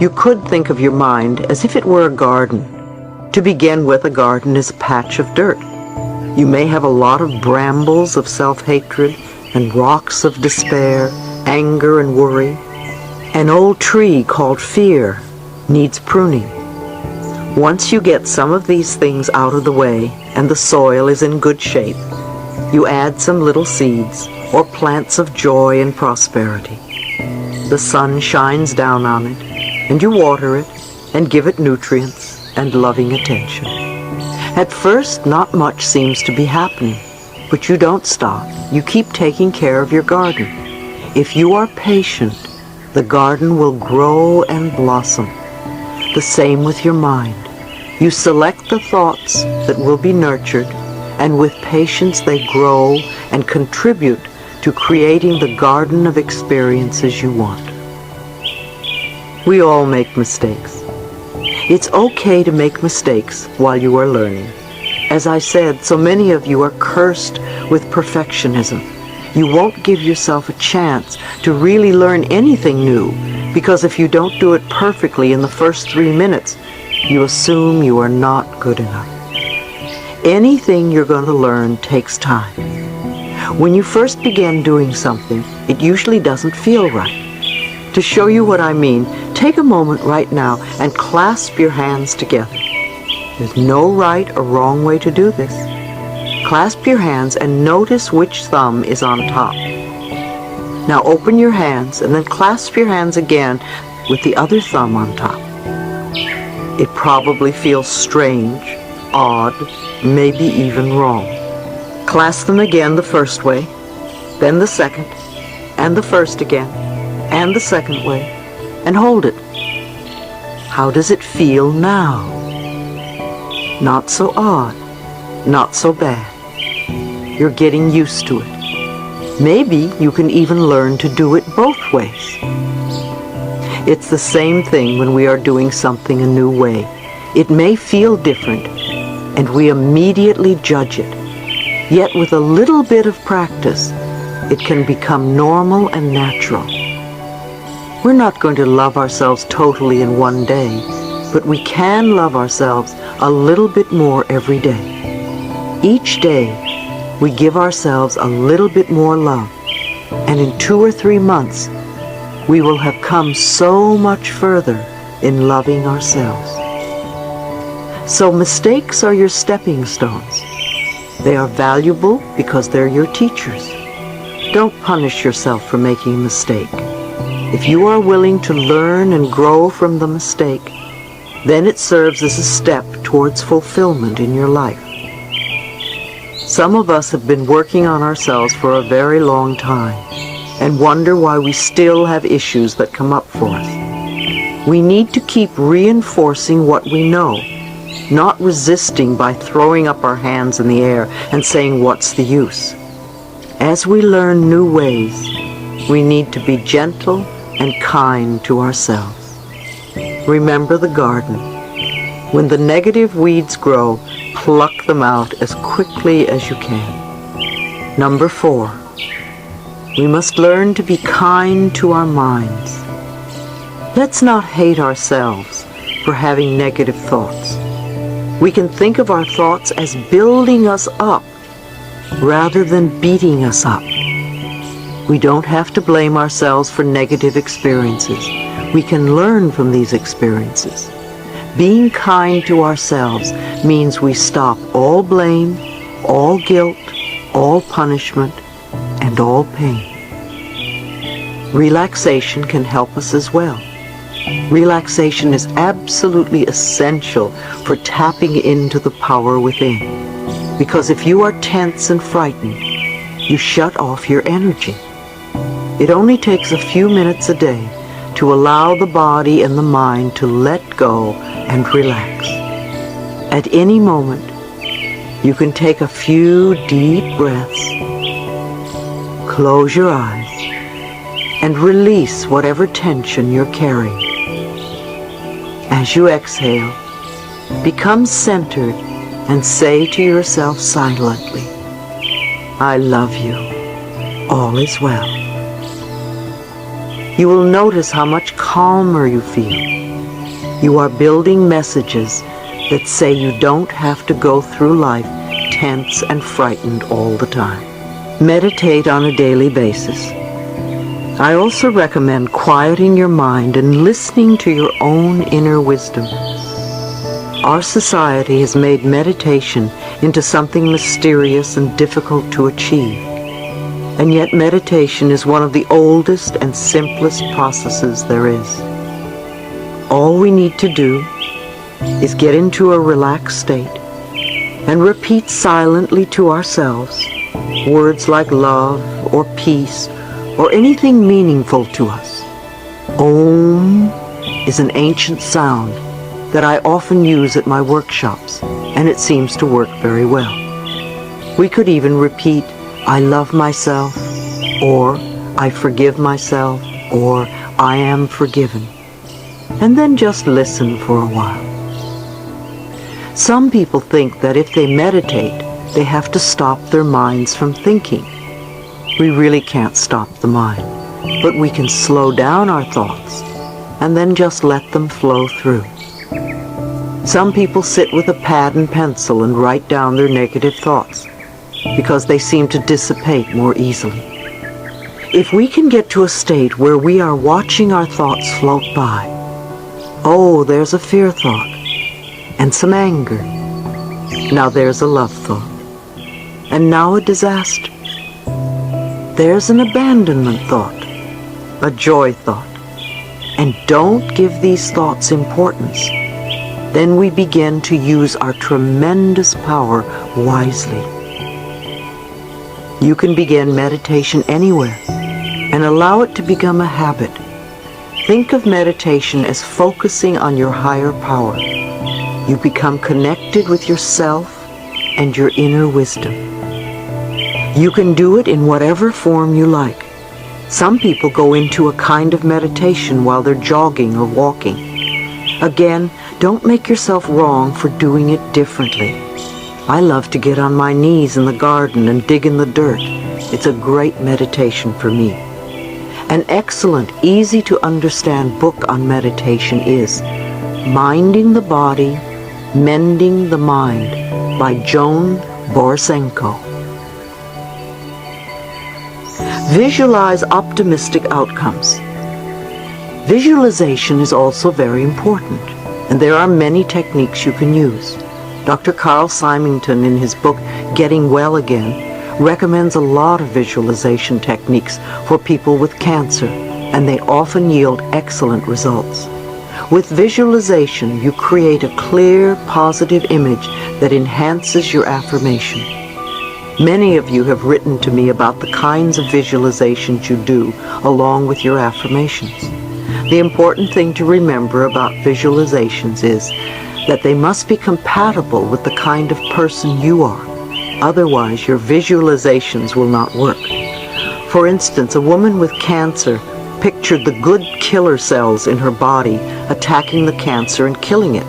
You could think of your mind as if it were a garden. To begin with, a garden is a patch of dirt. You may have a lot of brambles of self-hatred and rocks of despair, anger and worry. An old tree called fear needs pruning. Once you get some of these things out of the way and the soil is in good shape, you add some little seeds or plants of joy and prosperity. The sun shines down on it, and you water it and give it nutrients and loving attention. At first, not much seems to be happening, but you don't stop. You keep taking care of your garden. If you are patient, the garden will grow and blossom. The same with your mind. You select the thoughts that will be nurtured, and with patience they grow and contribute to creating the garden of experiences you want. We all make mistakes. It's okay to make mistakes while you are learning. As I said, so many of you are cursed with perfectionism. You won't give yourself a chance to really learn anything new, because if you don't do it perfectly in the first 3 minutes, you assume you are not good enough. Anything you're going to learn takes time. When you first begin doing something, it usually doesn't feel right. To show you what I mean, take a moment right now and clasp your hands together. There's no right or wrong way to do this. Clasp your hands and notice which thumb is on top. Now open your hands and then clasp your hands again with the other thumb on top. It probably feels strange, odd, maybe even wrong. Clasp them again the first way, then the second, and the first again, and the second way, and hold it. How does it feel now? Not so odd, not so bad. You're getting used to it. Maybe you can even learn to do it both ways. It's the same thing when we are doing something a new way. It may feel different, and we immediately judge it. Yet with a little bit of practice, it can become normal and natural. We're not going to love ourselves totally in one day, but we can love ourselves a little bit more every day. Each day, we give ourselves a little bit more love, and in 2 or 3 months, we will have come so much further in loving ourselves. So mistakes are your stepping stones. They are valuable because they're your teachers. Don't punish yourself for making a mistake. If you are willing to learn and grow from the mistake, then it serves as a step towards fulfillment in your life. Some of us have been working on ourselves for a very long time and wonder why we still have issues that come up for us. We need to keep reinforcing what we know, not resisting by throwing up our hands in the air and saying, "What's the use?" As we learn new ways, we need to be gentle and kind to ourselves. Remember the garden. When the negative weeds grow, pluck them out as quickly as you can. Number 4, we must learn to be kind to our minds. Let's not hate ourselves for having negative thoughts. We can think of our thoughts as building us up rather than beating us up. We don't have to blame ourselves for negative experiences. We can learn from these experiences. Being kind to ourselves means we stop all blame, all guilt, all punishment, and all pain. Relaxation can help us as well. Relaxation is absolutely essential for tapping into the power within. Because if you are tense and frightened, you shut off your energy. It only takes a few minutes a day to allow the body and the mind to let go and relax. At any moment, you can take a few deep breaths, close your eyes, and release whatever tension you're carrying. As you exhale, become centered and say to yourself silently, "I love you. All is well." You will notice how much calmer you feel. You are building messages that say you don't have to go through life tense and frightened all the time. Meditate on a daily basis. I also recommend quieting your mind and listening to your own inner wisdom. Our society has made meditation into something mysterious and difficult to achieve. And yet meditation is one of the oldest and simplest processes there is. All we need to do is get into a relaxed state and repeat silently to ourselves words like love or peace or anything meaningful to us. Om is an ancient sound that I often use at my workshops, and it seems to work very well. We could even repeat, I love myself, or I forgive myself, or I am forgiven, and then just listen for a while. Some people think that if they meditate, they have to stop their minds from thinking. We really can't stop the mind, but we can slow down our thoughts and then just let them flow through. Some people sit with a pad and pencil and write down their negative thoughts because they seem to dissipate more easily. If we can get to a state where we are watching our thoughts float by, oh, there's a fear thought and some anger. Now there's a love thought. And now a disaster. There's an abandonment thought, a joy thought. And don't give these thoughts importance. Then we begin to use our tremendous power wisely. You can begin meditation anywhere and allow it to become a habit. Think of meditation as focusing on your higher power. You become connected with yourself and your inner wisdom. You can do it in whatever form you like. Some people go into a kind of meditation while they're jogging or walking. Again, don't make yourself wrong for doing it differently. I love to get on my knees in the garden and dig in the dirt. It's a great meditation for me. An excellent, easy to understand book on meditation is Minding the Body, Mending the Mind by Joan Borisenko. Visualize optimistic outcomes. Visualization is also very important, and there are many techniques you can use. Dr. Carl Symington, in his book Getting Well Again, recommends a lot of visualization techniques for people with cancer, and they often yield excellent results. With visualization, you create a clear, positive image that enhances your affirmation. Many of you have written to me about the kinds of visualizations you do along with your affirmations. The important thing to remember about visualizations is that they must be compatible with the kind of person you are. Otherwise, your visualizations will not work. For instance, a woman with cancer pictured the good killer cells in her body attacking the cancer and killing it.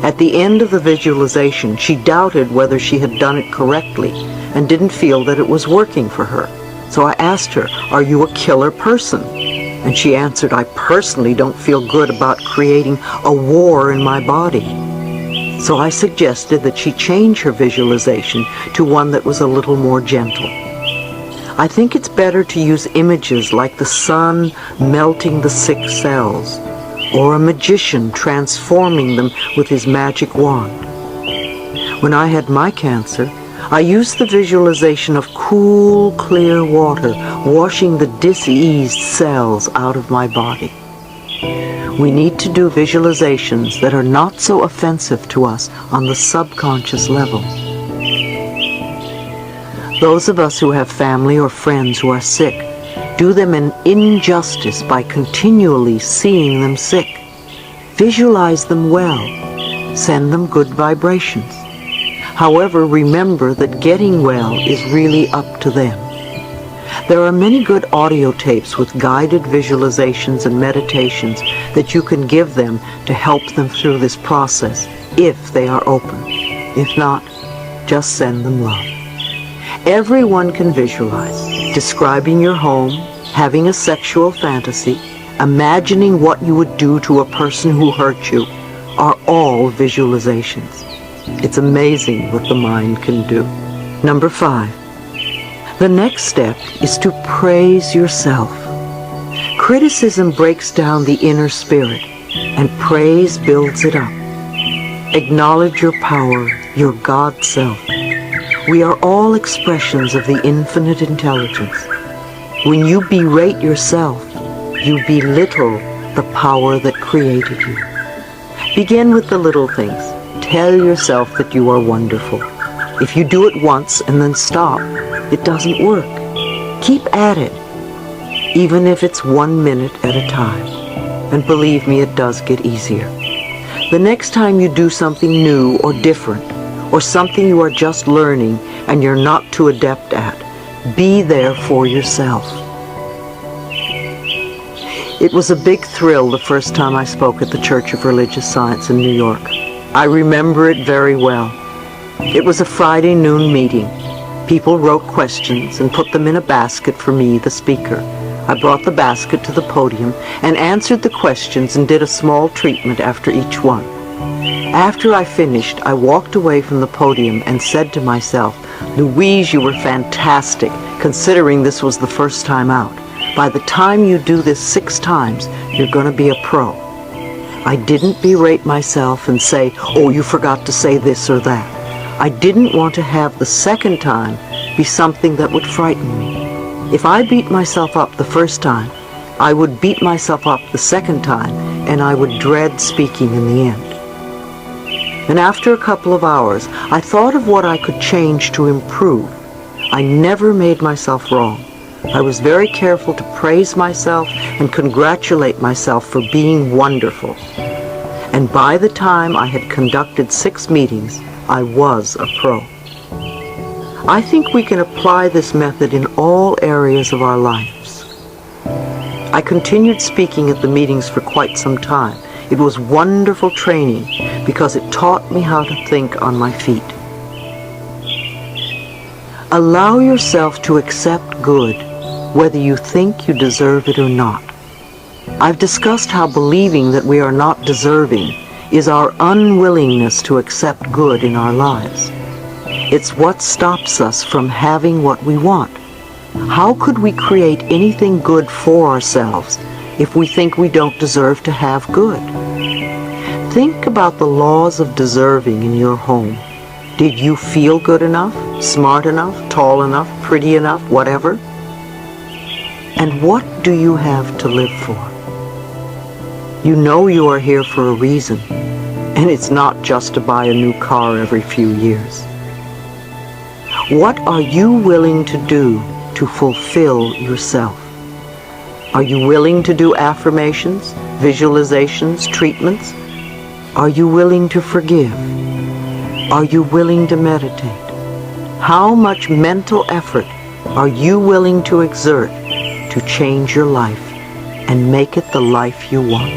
At the end of the visualization, she doubted whether she had done it correctly and didn't feel that it was working for her. So I asked her, "Are you a killer person?" And she answered, "I personally don't feel good about creating a war in my body." So I suggested that she change her visualization to one that was a little more gentle. I think it's better to use images like the sun melting the sick cells, or a magician transforming them with his magic wand. When I had my cancer, I used the visualization of cool, clear water washing the diseased cells out of my body. We need to do visualizations that are not so offensive to us on the subconscious level. Those of us who have family or friends who are sick do them an injustice by continually seeing them sick. Visualize them well. Send them good vibrations. However, remember that getting well is really up to them. There are many good audio tapes with guided visualizations and meditations that you can give them to help them through this process, if they are open. If not, just send them love. Everyone can visualize. Describing your home, having a sexual fantasy, imagining what you would do to a person who hurt you, are all visualizations. It's amazing what the mind can do. Number 5. The next step is to praise yourself. Criticism breaks down the inner spirit, and praise builds it up. Acknowledge your power, your God self. We are all expressions of the infinite intelligence. When you berate yourself, you belittle the power that created you. Begin with the little things. Tell yourself that you are wonderful. If you do it once and then stop, it doesn't work. Keep at it, even if it's 1 minute at a time. And believe me, it does get easier. The next time you do something new or different, or something you are just learning and you're not too adept at, be there for yourself. It was a big thrill the first time I spoke at the Church of Religious Science in New York. I remember it very well. It was a Friday noon meeting. People wrote questions and put them in a basket for me, the speaker. I brought the basket to the podium and answered the questions and did a small treatment after each one. After I finished, I walked away from the podium and said to myself, "Louise, you were fantastic, considering this was the first time out. By the time you do this 6 times, you're going to be a pro." I didn't berate myself and say, "Oh, you forgot to say this or that." I didn't want to have the second time be something that would frighten me. If I beat myself up the first time, I would beat myself up the second time, and I would dread speaking in the end. And after a couple of hours, I thought of what I could change to improve. I never made myself wrong. I was very careful to praise myself and congratulate myself for being wonderful. And by the time I had conducted 6 meetings, I was a pro. I think we can apply this method in all areas of our lives. I continued speaking at the meetings for quite some time. It was wonderful training because it taught me how to think on my feet. Allow yourself to accept good, whether you think you deserve it or not. I've discussed how believing that we are not deserving is our unwillingness to accept good in our lives. It's what stops us from having what we want. How could we create anything good for ourselves if we think we don't deserve to have good? Think about the laws of deserving in your home. Did you feel good enough, smart enough, tall enough, pretty enough, whatever? And what do you have to live for? You know you are here for a reason, and it's not just to buy a new car every few years. What are you willing to do to fulfill yourself? Are you willing to do affirmations, visualizations, treatments? Are you willing to forgive? Are you willing to meditate? How much mental effort are you willing to exert to change your life and make it the life you want?